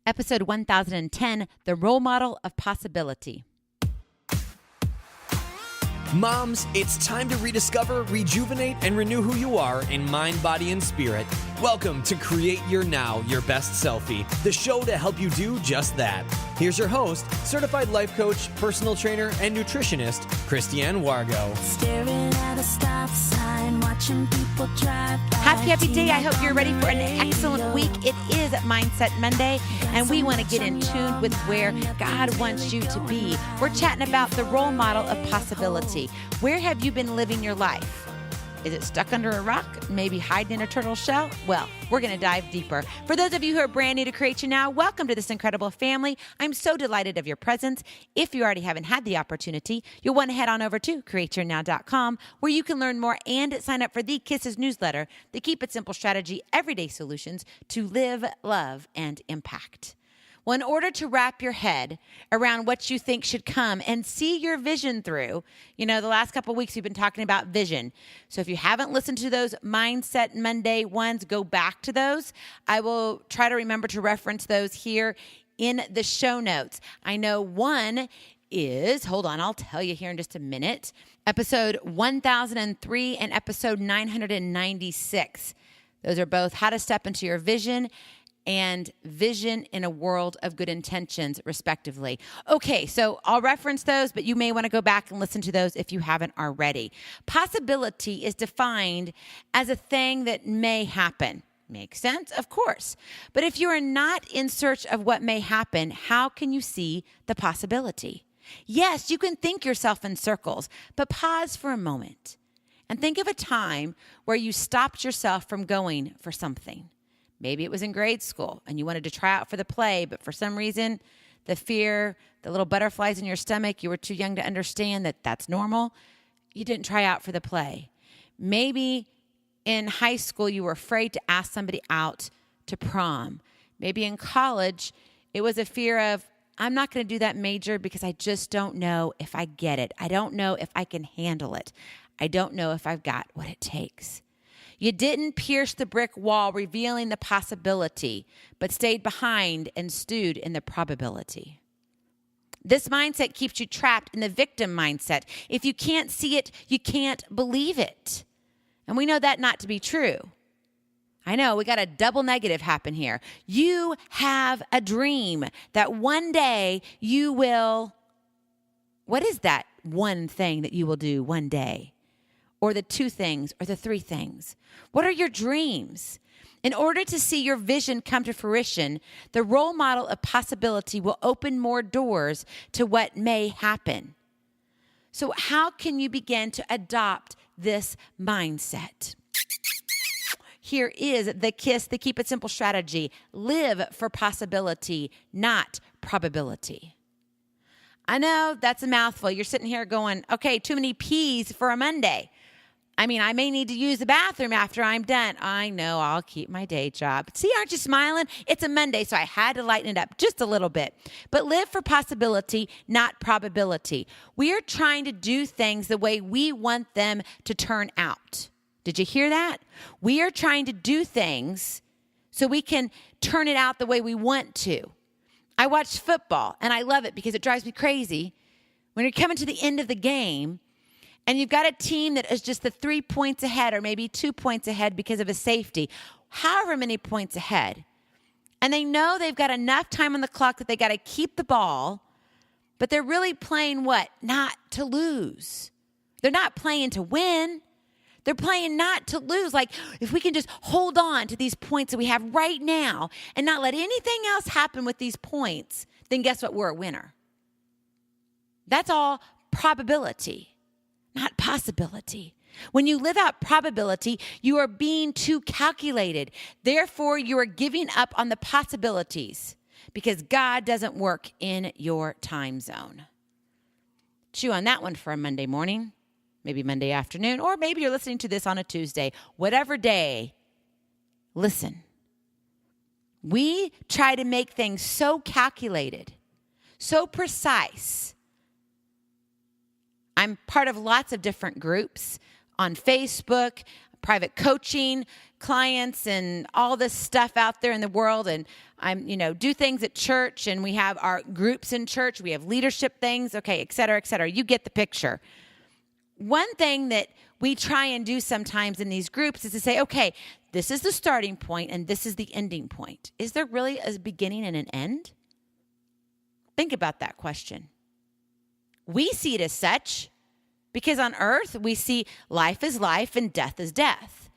Episode 1010, The Role Model of Possibility. Moms, it's time to rediscover, rejuvenate, and renew who you are in mind, body, and spirit. Welcome to Create Your Now, Your Best Selfie, the show to help you do just that. Here's your host, certified life coach, personal trainer, and nutritionist, Christiane Wargo. Staring at a stop sign, watching people drive by. Happy day. I hope you're ready for an excellent week. It is Mindset Monday, and we want to get in tune with where God wants you to be. We're chatting about the role model of possibility. Where have you been living your life? Is it stuck under a rock? Maybe hiding in a turtle shell? Well, we're going to dive deeper. For those of you who are brand new to Create Your Now, welcome to this incredible family. I'm so delighted of your presence. If you already haven't had the opportunity, you'll want to head on over to createyournow.com, where you can learn more and sign up for the Kisses newsletter, the Keep It Simple strategy, everyday solutions to live, love, and impact. Well, in order to wrap your head around what you think should come and see your vision through, the last couple of weeks we've been talking about vision. So if you haven't listened to those Mindset Monday ones, go back to those. I will try to remember to reference those here in the show notes. I know one is, hold on, I'll tell you here in just a minute, episode 1003 and episode 996. Those are both how to step into your vision and vision in a world of good intentions, respectively. Okay, so I'll reference those, but you may want to go back and listen to those if you haven't already. Possibility is defined as a thing that may happen. Makes sense? Of course. But if you are not in search of what may happen, how can you see the possibility? Yes, you can think yourself in circles, but pause for a moment and think of a time where you stopped yourself from going for something. Maybe it was in grade school and you wanted to try out for the play, but for some reason, the fear, the little butterflies in your stomach, you were too young to understand that that's normal. You didn't try out for the play. Maybe in high school, you were afraid to ask somebody out to prom. Maybe in college, it was a fear of, I'm not going to do that major because I just don't know if I get it. I don't know if I can handle it. I don't know if I've got what it takes. You didn't pierce the brick wall revealing the possibility, but stayed behind and stewed in the probability. This mindset keeps you trapped in the victim mindset. If you can't see it, you can't believe it. And we know that not to be true. I know, we got a double negative happen here. You have a dream that one day you will, what is that one thing that you will do one day? Or the two things, or the three things? What are your dreams? In order to see your vision come to fruition, the role model of possibility will open more doors to what may happen. So how can you begin to adopt this mindset? Here is the KISS, the Keep It Simple strategy. Live for possibility, not probability. I know that's a mouthful. You're sitting here going, okay, too many P's for a Monday. I may need to use the bathroom after I'm done. I know, I'll keep my day job. See, aren't you smiling? It's a Monday, so I had to lighten it up just a little bit. But live for possibility, not probability. We are trying to do things the way we want them to turn out. Did you hear that? We are trying to do things so we can turn it out the way we want to. I watch football, and I love it because it drives me crazy. When you're coming to the end of the game, and you've got a team that is just the 3 points ahead or maybe 2 points ahead because of a safety, however many points ahead. And they know they've got enough time on the clock that they got to keep the ball, but they're really playing what? Not to lose. They're not playing to win. They're playing not to lose. Like, if we can just hold on to these points that we have right now and not let anything else happen with these points, then guess what? We're a winner. That's all probability. Not possibility. When you live out probability, you are being too calculated. Therefore, you are giving up on the possibilities because God doesn't work in your time zone. Chew on that one for a Monday morning, maybe Monday afternoon, or maybe you're listening to this on a Tuesday. Whatever day, listen. We try to make things so calculated, so precise. I'm part of lots of different groups on Facebook, private coaching, clients, and all this stuff out there in the world. And do things at church, and we have our groups in church. We have leadership things, okay, et cetera, et cetera. You get the picture. One thing that we try and do sometimes in these groups is to say, okay, this is the starting point and this is the ending point. Is there really a beginning and an end? Think about that question. We see it as such because on earth we see life is life and death is death.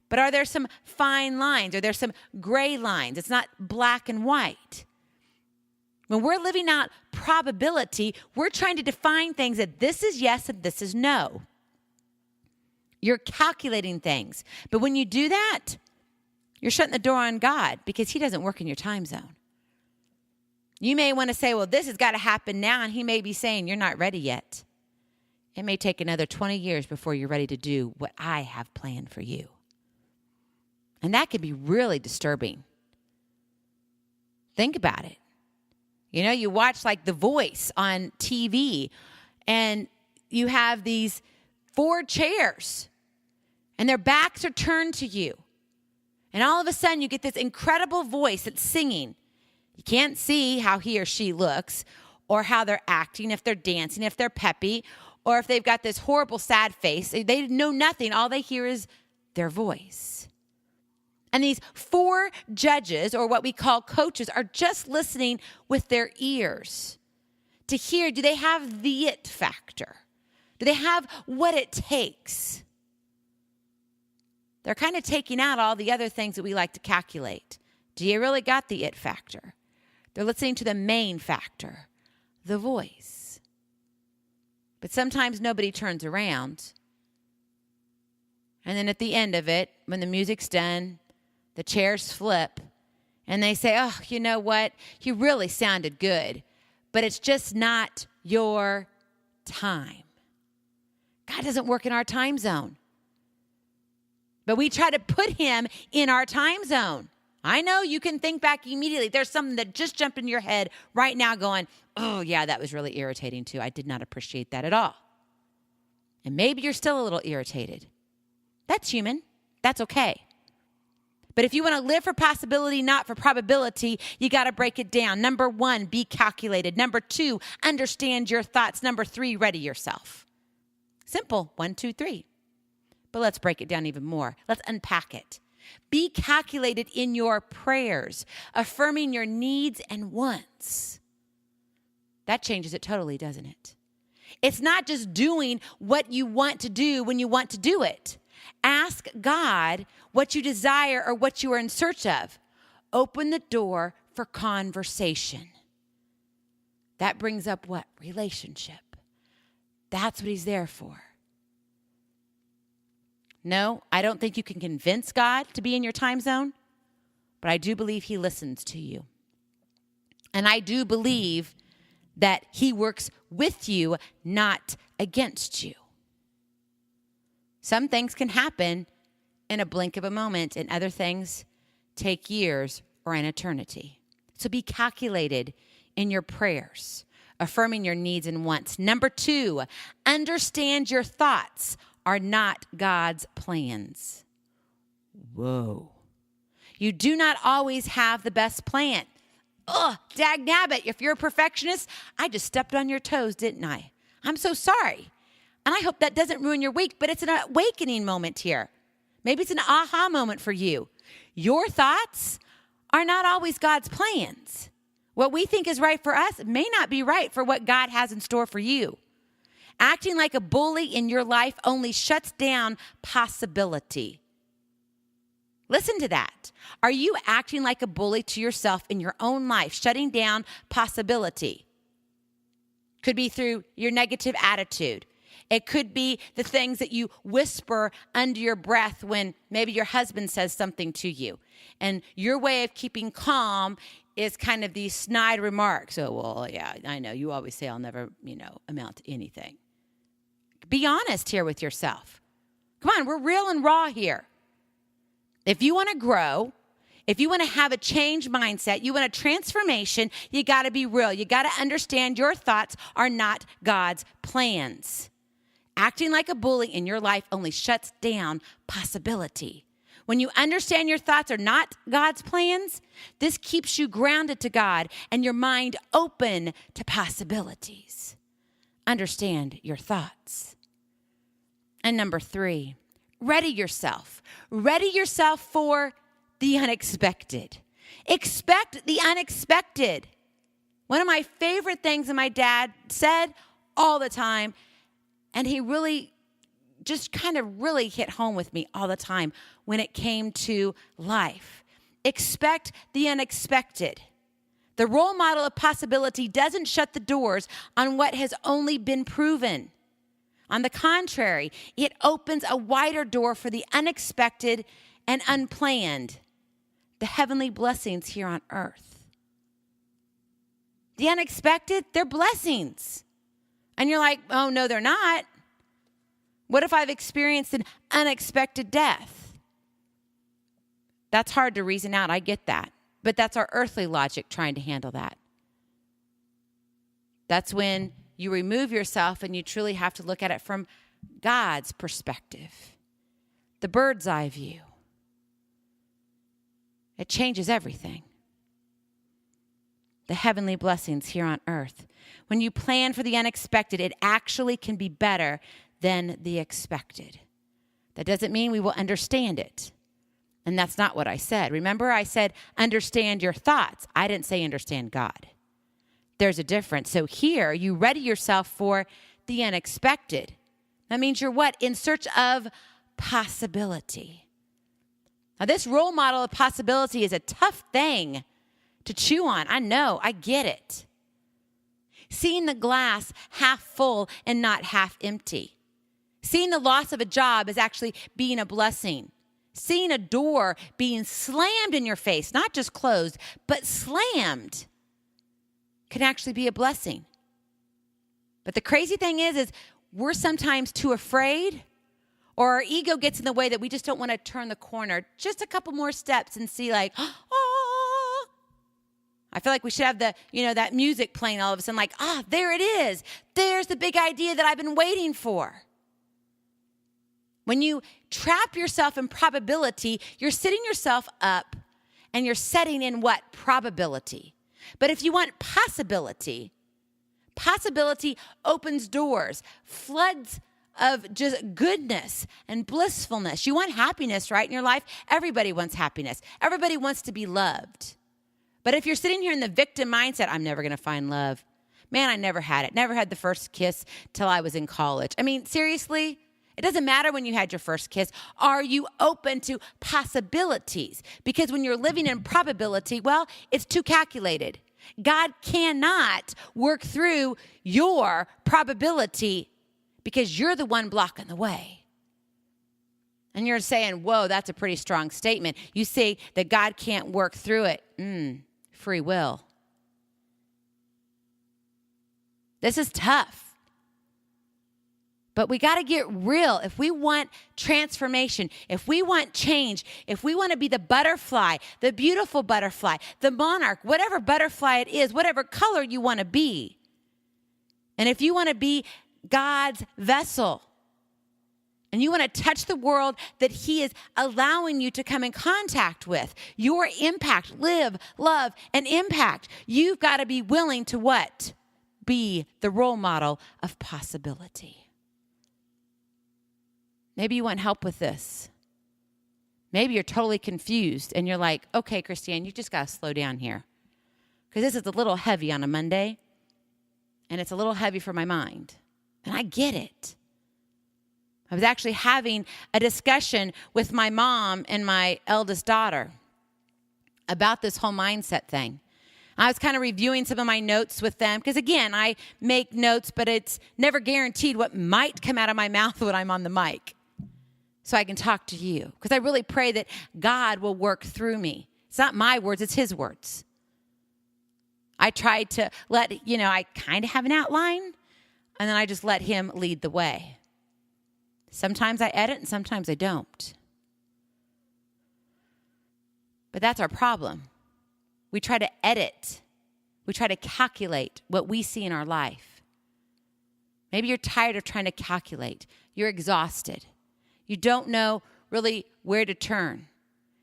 But are there some fine lines? Are there some gray lines? It's not black and white. When we're living out probability, we're trying to define things that this is yes and this is no. You're calculating things. But when you do that, you're shutting the door on God because he doesn't work in your time zone. You may want to say, well, this has got to happen now. And he may be saying, you're not ready yet. It may take another 20 years before you're ready to do what I have planned for you. And that can be really disturbing. Think about it. You watch like The Voice on TV, and you have these 4 chairs, and their backs are turned to you. And all of a sudden, you get this incredible voice that's singing. You can't see how he or she looks or how they're acting, if they're dancing, if they're peppy, or if they've got this horrible, sad face. They know nothing. All they hear is their voice. And these 4 judges, or what we call coaches, are just listening with their ears to hear, do they have the it factor? Do they have what it takes? They're kind of taking out all the other things that we like to calculate. Do you really got the it factor? They're listening to the main factor, the voice. But sometimes nobody turns around. And then at the end of it, when the music's done, the chairs flip, and they say, oh, you know what? You really sounded good, but it's just not your time. God doesn't work in our time zone. But we try to put him in our time zone. I know you can think back immediately. There's something that just jumped in your head right now going, oh, yeah, that was really irritating too. I did not appreciate that at all. And maybe you're still a little irritated. That's human. That's okay. But if you want to live for possibility, not for probability, you got to break it down. Number 1, be calculated. Number 2, understand your thoughts. Number 3, ready yourself. Simple. 1, 2, 3. But let's break it down even more. Let's unpack it. Be calculated in your prayers, affirming your needs and wants. That changes it totally, doesn't it? It's not just doing what you want to do when you want to do it. Ask God what you desire or what you are in search of. Open the door for conversation. That brings up what? Relationship. That's what he's there for. No, I don't think you can convince God to be in your time zone, but I do believe he listens to you. And I do believe that he works with you, not against you. Some things can happen in a blink of a moment, and other things take years or an eternity. So be calculated in your prayers, affirming your needs and wants. Number 2, understand your thoughts are not God's plans. Whoa. You do not always have the best plan. Ugh, dagnabbit, if you're a perfectionist, I just stepped on your toes, didn't I? I'm so sorry. And I hope that doesn't ruin your week, but it's an awakening moment here. Maybe it's an aha moment for you. Your thoughts are not always God's plans. What we think is right for us may not be right for what God has in store for you. Acting like a bully in your life only shuts down possibility. Listen to that. Are you acting like a bully to yourself in your own life, shutting down possibility? Could be through your negative attitude. It could be the things that you whisper under your breath when maybe your husband says something to you. And your way of keeping calm is kind of these snide remarks. Oh, well, yeah, I know. You always say I'll never, amount to anything. Be honest here with yourself. Come on, we're real and raw here. If you want to grow, if you want to have a changed mindset, you want a transformation, you got to be real. You got to understand your thoughts are not God's plans. Acting like a bully in your life only shuts down possibility. When you understand your thoughts are not God's plans, this keeps you grounded to God and your mind open to possibilities. Understand your thoughts. And number 3, ready yourself. Ready yourself for the unexpected. Expect the unexpected. One of my favorite things that my dad said all the time, and he really just kind of really hit home with me all the time when it came to life. Expect the unexpected. The role model of possibility doesn't shut the doors on what has only been proven. On the contrary, it opens a wider door for the unexpected and unplanned, the heavenly blessings here on earth. The unexpected, they're blessings. And you're like, oh, no, they're not. What if I've experienced an unexpected death? That's hard to reason out. I get that. But that's our earthly logic trying to handle that. That's when you remove yourself and you truly have to look at it from God's perspective, the bird's eye view. It changes everything. The heavenly blessings here on earth. When you plan for the unexpected, it actually can be better than the expected. That doesn't mean we will understand it. And that's not what I said. Remember, I said, understand your thoughts. I didn't say understand God. There's a difference. So here, you ready yourself for the unexpected. That means you're what? In search of possibility. Now, this role model of possibility is a tough thing to chew on. I know. I get it. Seeing the glass half full and not half empty. Seeing the loss of a job as actually being a blessing. Seeing a door being slammed in your face, not just closed, but slammed, can actually be a blessing. But the crazy thing is we're sometimes too afraid, or our ego gets in the way that we just don't want to turn the corner just a couple more steps and see like, oh. I feel like we should have that music playing all of a sudden like, there it is. There's the big idea that I've been waiting for. When you trap yourself in probability, you're sitting yourself up and you're setting in what? Probability. But if you want possibility opens doors, floods of just goodness and blissfulness. You want happiness, right, in your life? Everybody wants happiness. Everybody wants to be loved. But if you're sitting here in the victim mindset, I'm never going to find love. Man, I never had it. Never had the first kiss till I was in college. I mean, seriously? It doesn't matter when you had your first kiss. Are you open to possibilities? Because when you're living in probability, well, it's too calculated. God cannot work through your probability because you're the one blocking the way. And you're saying, whoa, that's a pretty strong statement. You say that God can't work through it. Free will. This is tough. But we got to get real. If we want transformation, if we want change, if we want to be the butterfly, the beautiful butterfly, the monarch, whatever butterfly it is, whatever color you want to be, and if you want to be God's vessel, and you want to touch the world that He is allowing you to come in contact with, your impact, live, love, and impact, you've got to be willing to what? Be the role model of possibility. Maybe you want help with this. Maybe you're totally confused and you're like, okay, Christiane, you just got to slow down here. Because this is a little heavy on a Monday and it's a little heavy for my mind. And I get it. I was actually having a discussion with my mom and my eldest daughter about this whole mindset thing. I was kind of reviewing some of my notes with them because, again, I make notes, but it's never guaranteed what might come out of my mouth when I'm on the mic. So I can talk to you because I really pray that God will work through me. It's not my words, it's His words. I try to I kind of have an outline and then I just let Him lead the way. Sometimes I edit and sometimes I don't. But that's our problem. We try to edit. We try to calculate what we see in our life. Maybe you're tired of trying to calculate. You're exhausted. You don't know really where to turn.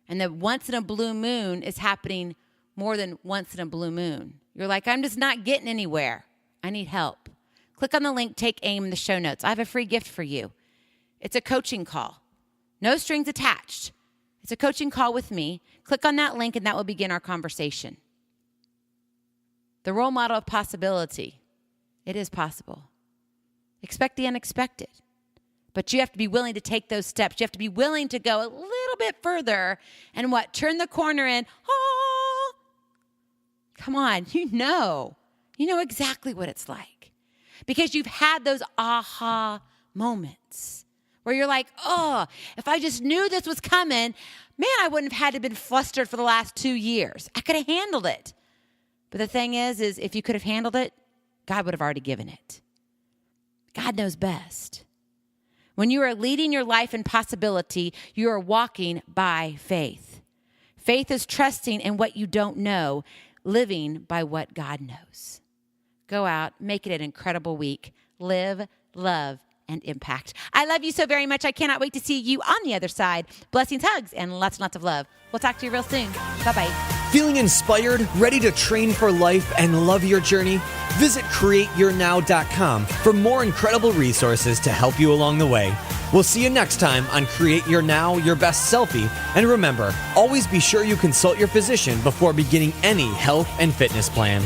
And the once in a blue moon is happening more than once in a blue moon. You're like, I'm just not getting anywhere. I need help. Click on the link, take aim in the show notes. I have a free gift for you. It's a coaching call. No strings attached. It's a coaching call with me. Click on that link and that will begin our conversation. The role model of possibility. It is possible. Expect the unexpected. But you have to be willing to take those steps. You have to be willing to go a little bit further and turn the corner and, oh, come on, you know exactly what it's like. Because you've had those aha moments where you're like, oh, if I just knew this was coming, man, I wouldn't have had to have been flustered for the last 2 years. I could have handled it. But the thing is if you could have handled it, God would have already given it. God knows best. When you are leading your life in possibility, you are walking by faith. Faith is trusting in what you don't know, living by what God knows. Go out, make it an incredible week. Live, love, and impact. I love you so very much. I cannot wait to see you on the other side. Blessings, hugs, and lots and lots of love. We'll talk to you real soon. Bye-bye. Feeling inspired, ready to train for life and love your journey? Visit createyournow.com for more incredible resources to help you along the way. We'll see you next time on Create Your Now, Your Best Selfie. And remember, always be sure you consult your physician before beginning any health and fitness plan.